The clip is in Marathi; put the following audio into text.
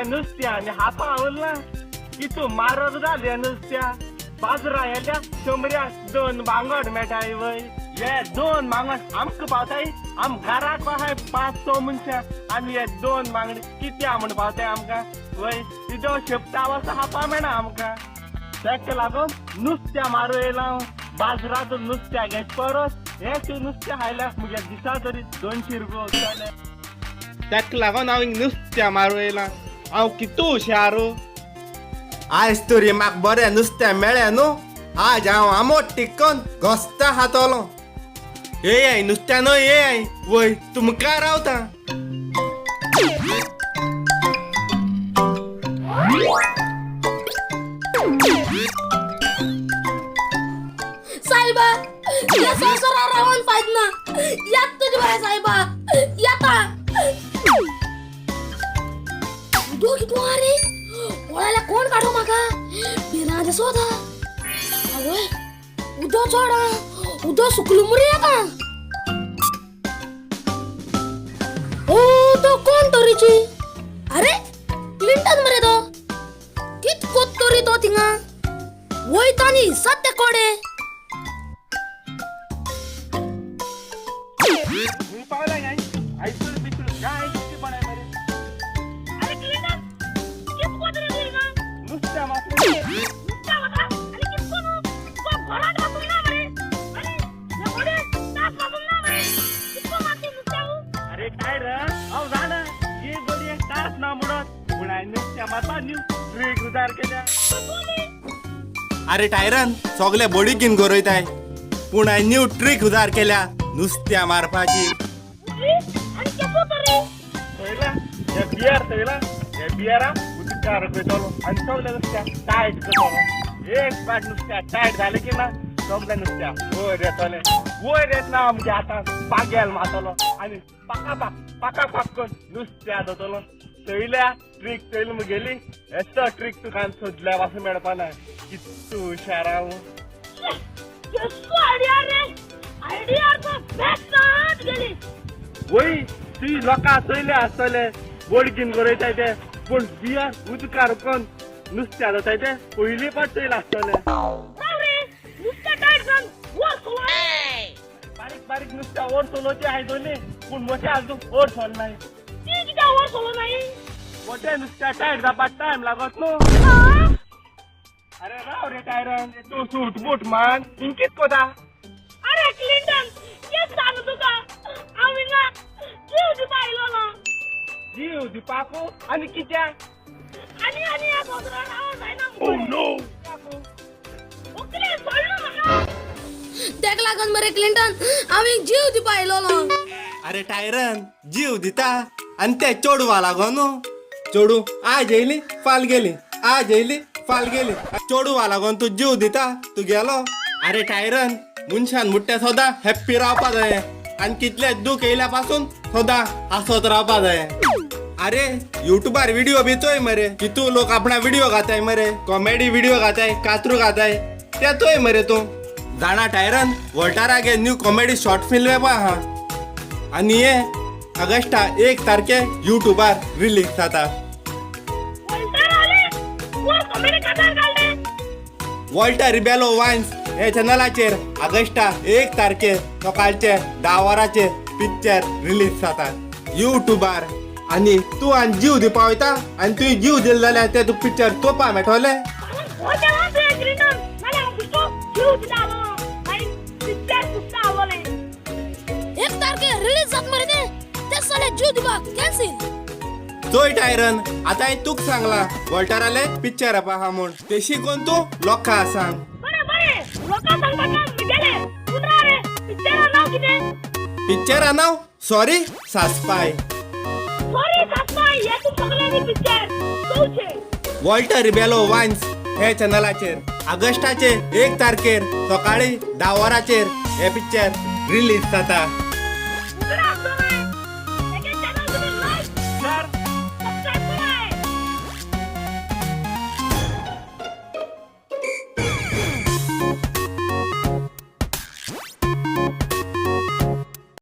या नुसत्याने हापा आवडला की तू मारत झाल्या नुसत्या बाजरा याच्या शंभऱ्या 2 बांगड मेटाय वय ये 2 बांगड आमक पावताय आम घरात पाहाय 500 मनशा आणि ये 2 बांगड किती आमण पावताय आमका वय तिथं शेपटा वाजता हापा मेळा आमका ताका लागून नुसत्या मारू येला बाजरात नुसत्या घेत परत हे तू नुसत्या हायल्यास म्हज्या दिसा तरी 200 रुपये उरताले ताका लागून हांव नुसत्या मारू येला हांव कितू हुशारो आयज तरी म्हाका बरें नुस्तें मेळ्ळें न्हू आज हांव आंबट टिक्कोन घोस्ता खातलो ये नुस्त्यान ये वय तुमकां रावता साहेबा या संसारात राहून फायदा ना यात तुझी बरे साहेबा याता दोघी तुम्हारे ओळायला कोण काढू माका बिना दिसोता अरे उदो चोडा उदो सुकलू मुरी आता ओ तो कोण तोरीची अरे क्लिंटन मरे तो कित कोत तोरी तो थिंगा वयतानी सत्य कोडे पावला काय आयसर बिचर काय किती बनाय मरे अरे क्लिंटन कित कोत रे ना नुसत्या मात्र नुसता होता आणि कित कोण तो घरात बसून ना मरे आणि या कोडे तास बसून ना मरे कित कोण माती नुसता अरे काय रे आव जाना ये बडी एक तास ना मुडत पुणाय नुसत्या माता न्यू ट्री गुजार केल्या अरे टायरन सगळे बॉडी घेवन गरयताय पूण हांवें न्यू ट्रीक उजार केल्या नुस्त्या मारपाची आणि केसो तरी पहिला या बियारा उदकार पेटवलो आणि सगळ्या नुसत्या टाईट करतलो एक पाट नुसत्या टाईट झाले की ना सगळ्या नुसत्या वर येत ना म्हणजे आता पाग्याल मातलो आणि पाका करून नुसत्या धरतलो थंयल्या ट्रीक थंय मग गेली एसो ट्रीक तुका सोदल्या पासून मेळपा ना कितू हुशाराव केसो आयडिया तो बेस्ट गेली वय ती लोकां चयले आसतले बोडकीन गरयताय ते पूण बियार उदकार करून नुसत्या जाताय ते पयली पाट चयले आसतले रे नुसता टाईट जाऊन वर सोडला बारीक नुसत्या ओर सोलोचे हाय दोन्ही पूण मोठे अजून ओर सोल नाही ती किती वर सोडला नाही मोठे नुसत्या टायट जापाक टाइम लागत न्हू अरे राव रे टायरन तू सूट बूट मान कित कोता अरे क्लिंटन ये सांग तुका आम्ही ना जीव दिपायलो ना जीव दिपाकू आणि कित्या आणि या सोदरा नाव जायना ओ नो ओके सोडलो मला देख लागन मरे क्लिंटन आम्ही जीव दिपायलो ना अरे टायरन जीव दिता आणि ते चोडवा लागो न्हू चोडू आज येयली फाल गेली आज येयली फाल गेली चोडवा लागोन तू जीव दिता तू गेलो अरे टायरन मनशान मुट्ट्या सदा हॅप्पी रावपा जाय आणि कितले दूख येयल्या पासून सदा हसत रावपा जाय अरे युट्यूबार व्हिडिओ बितोय मरे कितू लोक आपणा व्हिडिओ घाताय मरे कॉमेडी व्हिडिओ घाताय कातरू घाताय त्यातोय मरे तू जाणा टायरन वॉल्टारा गे न्यू कॉमेडी शॉर्ट फिल्म हा आणि ये ऑगस्टा 1 तारखे युट्यूबार रिलीज जाता वॉल्टर रिबेलो वाइन्स हे चॅनलाचेर ऑगस्टा 1 तारखे सकाळचे 10 वरांचेर पिक्चर रिलीज जाता युट्यूबार आणि तू आनी जीव दिवपा वयता आणि तुवें जीव दिले जाल्यार ते तू पिक्चर तोपा मेळटले चोय टायरन आता हांवें तुका सांगला वॉल्टराले पिक्चर पहा म्हूण ते शिकून तू लोकांक सांग पिक्चरा नांव सॉरी सासपाय वॉल्टर रिबेलो वाइन्स हे चॅनलाचेर ऑगस्टाचे 1 तारखेर सकाळी 10 वरांचेर हे पिक्चर रिलीज जाता